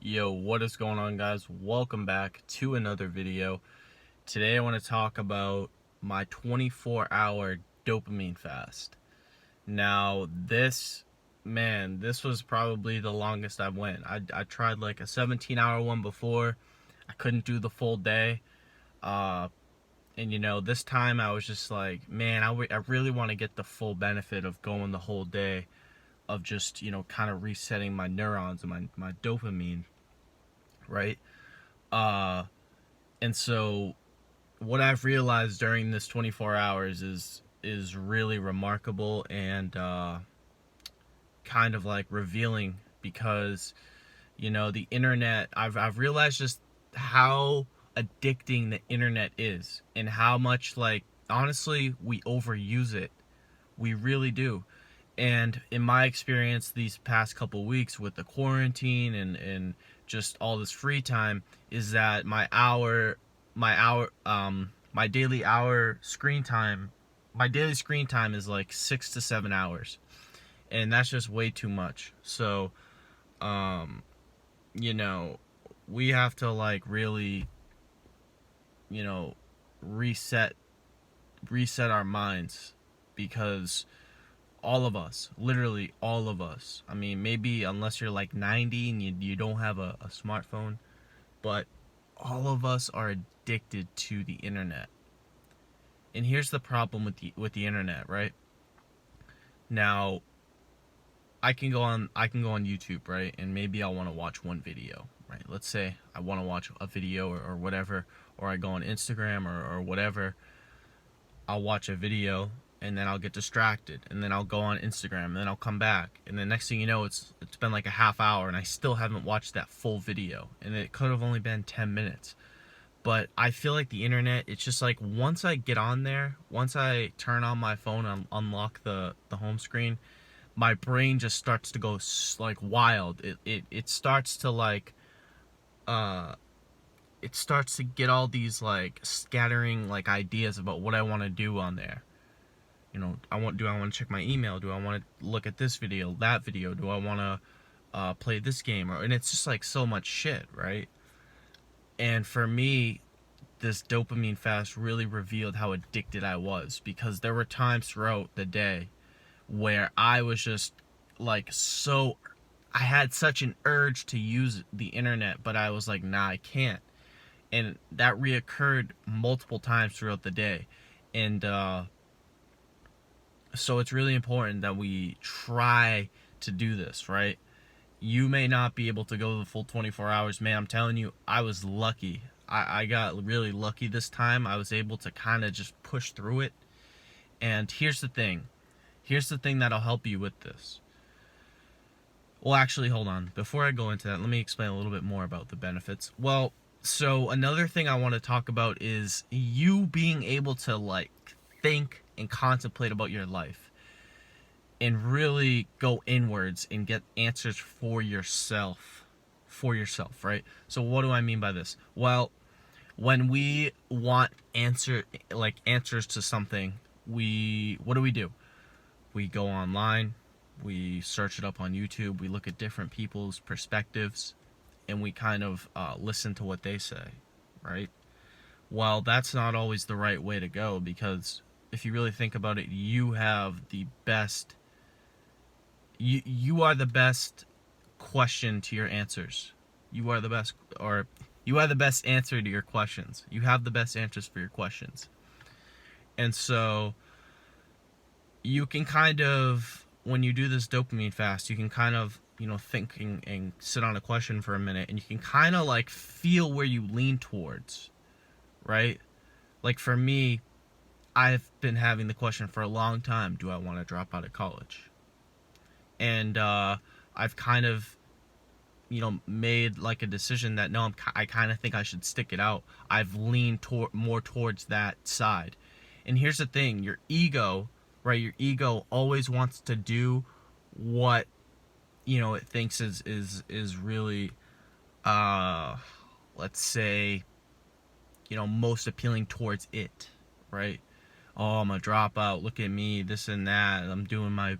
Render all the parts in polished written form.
Yo, what is going on, guys? Welcome back to another video. Today I want to talk about my 24-hour dopamine fast. Now, this was probably the longest I went. I tried like a 17-hour one before. I couldn't do the full day. And this time I was just like, man, I really want to get the full benefit of going the whole day, of just, kind of resetting my neurons and my dopamine, right? Uh, and so what I've realized during this 24 hours is really remarkable and kind of like revealing, because the internet, I've realized just how addicting the internet is, and how much, like, honestly, we overuse it. We really do. And in my experience these past couple weeks with the quarantine and just all this free time, is that my daily hour screen time, my daily screen time is like 6 to 7 hours, and that's just way too much. So um you know we have to, like, really, you know reset our minds, because all of us, literally all of us, I mean, maybe unless you're like 90 and you don't have a smartphone, but all of us are addicted to the internet. And here's the problem with the internet, right? Now, I can go on YouTube, right? And maybe I want to watch one video, right? Let's say I want to watch a video, or whatever, or I go on Instagram, or whatever. I'll watch a video, and then I'll get distracted, and then I'll go on Instagram, and then I'll come back, and the next thing you know, it's been like a half hour and I still haven't watched that full video, and it could have only been 10 minutes. But I feel like the internet, it's just like, once I get on there, once I turn on my phone and unlock the home screen, my brain just starts to go like wild. It starts to, like, uh it starts to get all these, like, scattering, like, ideas about what I want to do on there. Do I want to check my email? Do I want to look at this video, that video? Do I want to play this game? And it's just like so much shit, right? And for me, this dopamine fast really revealed how addicted I was, because there were times throughout the day where I was just like, I had such an urge to use the internet, but I was like, nah, I can't. And that reoccurred multiple times throughout the day. And so it's really important that we try to do this, right? You may not be able to go the full 24 hours. Man, I'm telling you, I was lucky. I got really lucky this time. I was able to kind of just push through it. And here's the thing. Here's the thing that'll help you with this. Well, actually, hold on. Before I go into that, let me explain a little bit more about the benefits. Well, so another thing I want to talk about is you being able to, like, think and contemplate about your life, and really go inwards and get answers for yourself. Right? So what do I mean by this? Well, when we want answers to something, what do? We go online, we search it up on YouTube, we look at different people's perspectives, and we kind of listen to what they say, right? Well, that's not always the right way to go, because if you really think about it, you have the best you are the best question to your answers. You are the best, or you are the best answer to your questions. You have the best answers for your questions. And so you can kind of, when you do this dopamine fast, you can kind of, think and sit on a question for a minute, and you can kind of, like, feel where you lean towards, right? Like, for me, I've been having the question for a long time: do I want to drop out of college? And I've kind of, made like a decision that, no, I kind of think I should stick it out. I've leaned more towards that side. And here's the thing: your ego, right? Your ego always wants to do what, it thinks is really, let's say, most appealing towards it, right? Oh, I'm a dropout. Look at me, this and that. I'm doing my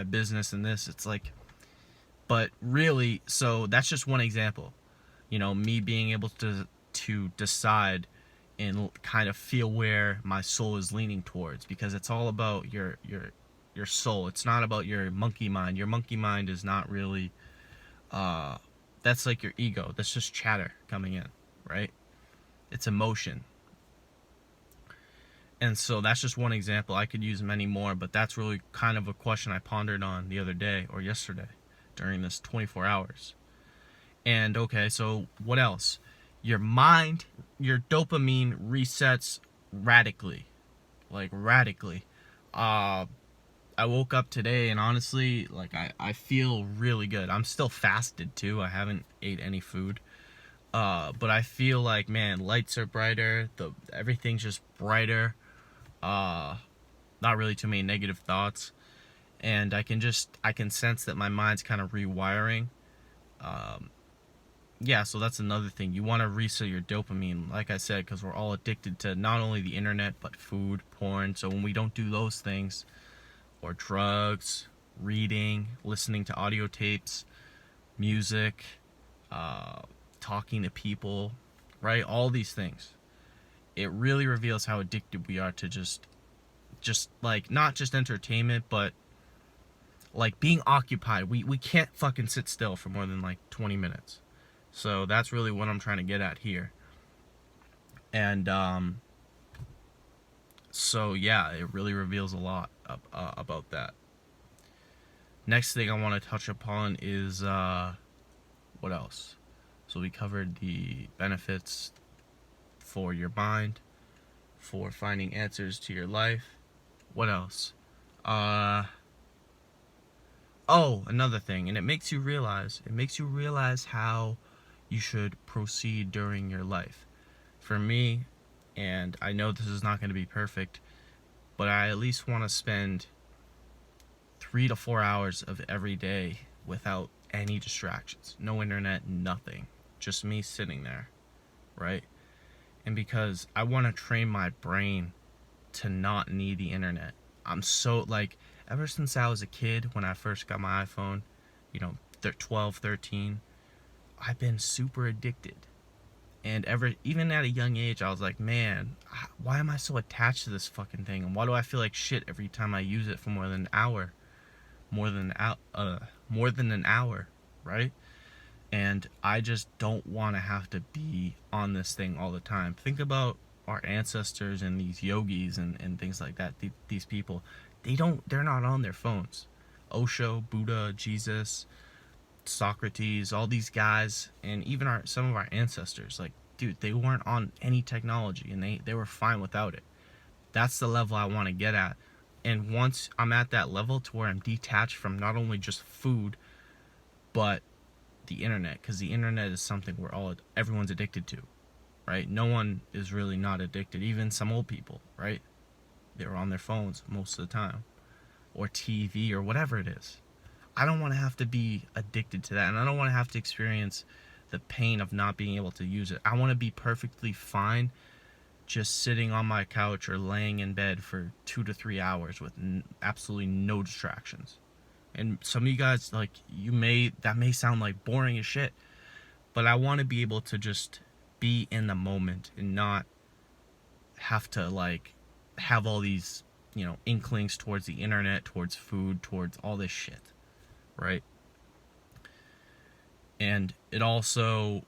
business and this. It's like, But really, so that's just one example. You know, me being able to decide and kind of feel where my soul is leaning towards, because it's all about your soul. It's not about your monkey mind. Your monkey mind is not really that's like your ego. That's just chatter coming in, right? It's emotion. And so that's just one example. I could use many more, but that's really kind of a question I pondered on the other day or yesterday during this 24 hours. And okay, so what else? Your mind, your dopamine resets radically. Like radically. I woke up today and honestly, like I feel really good. I'm still fasted too. I haven't ate any food. But I feel like, man, lights are brighter, everything's just brighter. Not really too many negative thoughts. And I can sense that my mind's kind of rewiring. Yeah, so that's another thing. You want to reset your dopamine, like I said, because we're all addicted to not only the internet, but food, porn. So when we don't do those things, or drugs, reading, listening to audio tapes, music, talking to people, right? All these things. It really reveals how addicted we are to just like, not just entertainment, but like being occupied. We can't fucking sit still for more than like 20 minutes. So that's really what I'm trying to get at here. And so yeah, it really reveals a lot about that. Next thing I want to touch upon is what else? So we covered the benefits for your mind, for finding answers to your life. What else? Oh, another thing, and it makes you realize how you should proceed during your life. For me, and I know this is not going to be perfect, but I at least want to spend 3 to 4 hours of every day without any distractions. No internet, nothing. Just me sitting there, right? And because I want to train my brain to not need the internet. I'm so, like, ever since I was a kid, when I first got my iPhone, 12, 13, I've been super addicted. And even at a young age, I was like, man, why am I so attached to this fucking thing? And why do I feel like shit every time I use it for more than an hour? More than an hour, right? And I just don't want to have to be on this thing all the time. Think about our ancestors and these yogis and things like that. These people, they're not on their phones. Osho, Buddha, Jesus, Socrates, all these guys, and even some of our ancestors, like, dude, they weren't on any technology, and they were fine without it. That's the level I want to get at. And once I'm at that level to where I'm detached from not only just food, but the internet, because the internet is something everyone's addicted to, right? No one is really not addicted. Even some old people, right? They're on their phones most of the time, or TV, or whatever it is. I don't want to have to be addicted to that, and I don't want to have to experience the pain of not being able to use it. I want to be perfectly fine just sitting on my couch or laying in bed for 2 to 3 hours with absolutely no distractions. And some of you guys, like, that may sound like boring as shit, but I want to be able to just be in the moment and not have to, like, have all these, inklings towards the internet, towards food, towards all this shit, right? And it also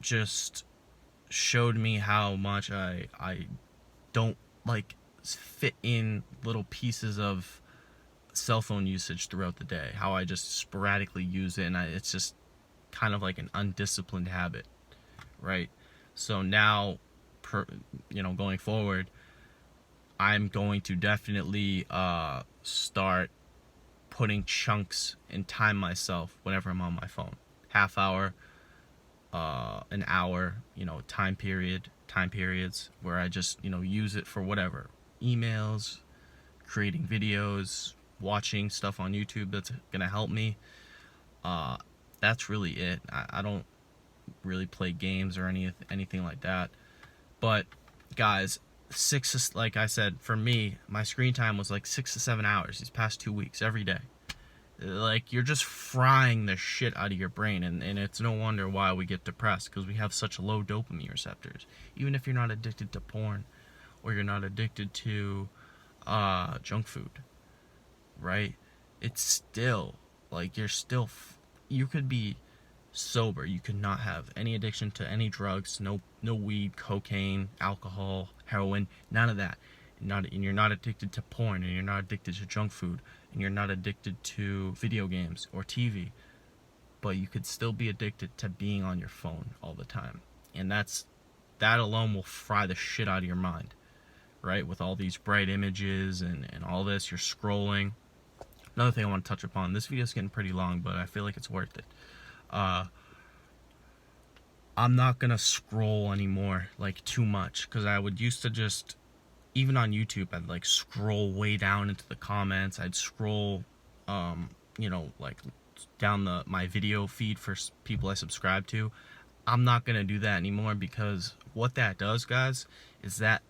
just showed me how much I don't, like, fit in little pieces of cell phone usage throughout the day, how I just sporadically use it, and it's just kind of like an undisciplined habit, right? So now, going forward, I'm going to definitely start putting chunks and time myself whenever I'm on my phone. Half hour, an hour, time periods where I just, use it for whatever. Emails, creating videos, watching stuff on YouTube that's gonna help me. That's really it. I don't really play games or anything like that. But guys, like I said, for me, my screen time was like 6 to 7 hours these past 2 weeks every day. Like, you're just frying the shit out of your brain, and it's no wonder why we get depressed, because we have such low dopamine receptors. Even if you're not addicted to porn, or you're not addicted to junk food, right? It's still, like, you could be sober, you could not have any addiction to any drugs, no weed, cocaine, alcohol, heroin, none of that. And you're not addicted to porn, and you're not addicted to junk food, and you're not addicted to video games or TV, but you could still be addicted to being on your phone all the time. And that alone will fry the shit out of your mind, right? With all these bright images and all this, you're scrolling. Another thing I want to touch upon, this video is getting pretty long, but I feel like it's worth it. I'm not gonna scroll anymore, like, too much, because I would used to just, even on YouTube, I'd like scroll way down into the comments. I'd scroll, like, down my video feed for people I subscribe to. I'm not gonna do that anymore, because what that does, guys, is that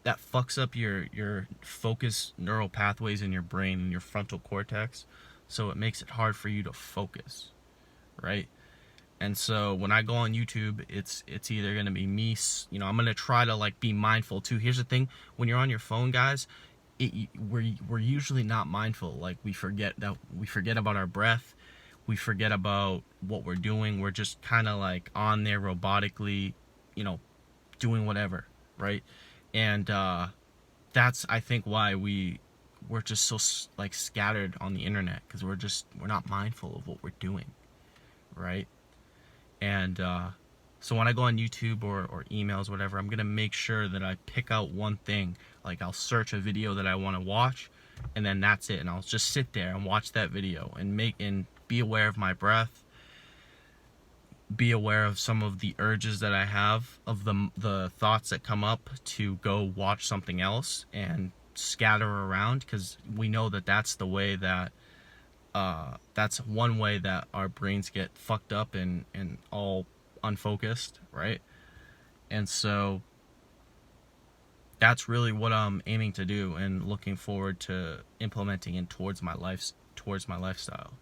fucks up your focus neural pathways in your brain and your frontal cortex, so it makes it hard for you to focus, right? And so when I go on YouTube, it's either going to be me, I'm going to try to, like, be mindful too. Here's the thing, when you're on your phone, guys, we're usually not mindful. Like, we forget about our breath. We forget about what we're doing. We're just kind of, like, on there robotically, doing whatever, right? And that's, I think, why we're just so, like, scattered on the internet, because we're not mindful of what we're doing, right? And so when I go on YouTube or emails, whatever, I'm gonna make sure that I pick out one thing. Like, I'll search a video that I want to watch, and then that's it. And I'll just sit there and watch that video and be aware of my breath, be aware of some of the urges that I have, of the thoughts that come up to go watch something else, and scatter around, because we know that that's the way that that's one way that our brains get fucked up and all unfocused, right? And so that's really what I'm aiming to do, and looking forward to implementing it into my lifestyle.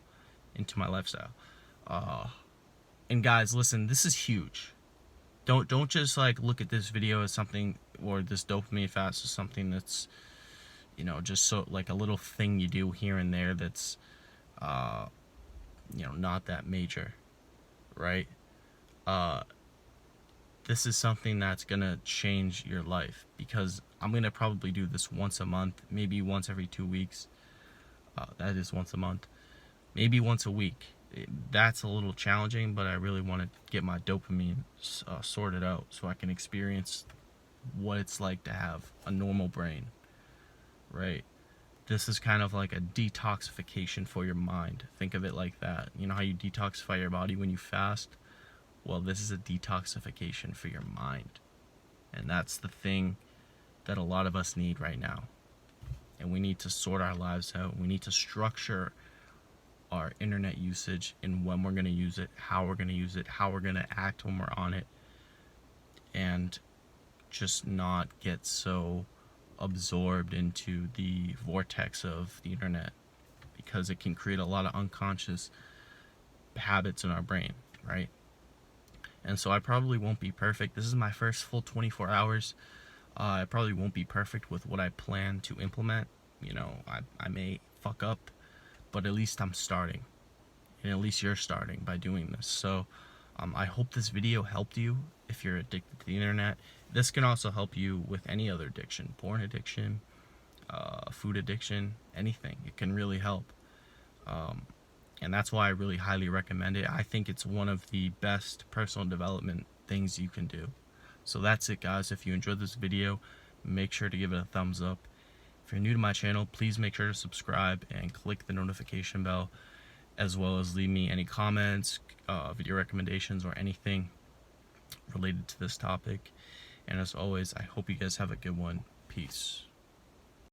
And guys, listen, this is huge. Don't just, like, look at this video as something, or this dopamine fast as something that's, just so, like, a little thing you do here and there that's not that major, right? This is something that's gonna change your life, because I'm gonna probably do this once a month, maybe once every 2 weeks. That is once a month, maybe once a week. That's a little challenging, but I really want to get my dopamine sorted out, so I can experience what it's like to have a normal brain, right? This is kind of like a detoxification for your mind. Think of it like that. You know how you detoxify your body when you fast? Well, this is a detoxification for your mind. And that's the thing that a lot of us need right now. And we need to sort our lives out. We need to structure our internet usage, and when we're going to use it, how we're going to use it, how we're going to act when we're on it, and just not get so absorbed into the vortex of the internet, because it can create a lot of unconscious habits in our brain, right? And so I probably won't be perfect. This is my first full 24 hours. I probably won't be perfect with what I plan to implement. I may fuck up, but at least I'm starting, and at least you're starting by doing this. So I hope this video helped you if you're addicted to the internet. This can also help you with any other addiction, porn addiction, food addiction, anything. It can really help. And that's why I really highly recommend it. I think it's one of the best personal development things you can do. So that's it, guys. If you enjoyed this video, make sure to give it a thumbs up. If you're new to my channel, please make sure to subscribe and click the notification bell, as well as leave me any comments, video recommendations, or anything related to this topic. And as always, I hope you guys have a good one. Peace.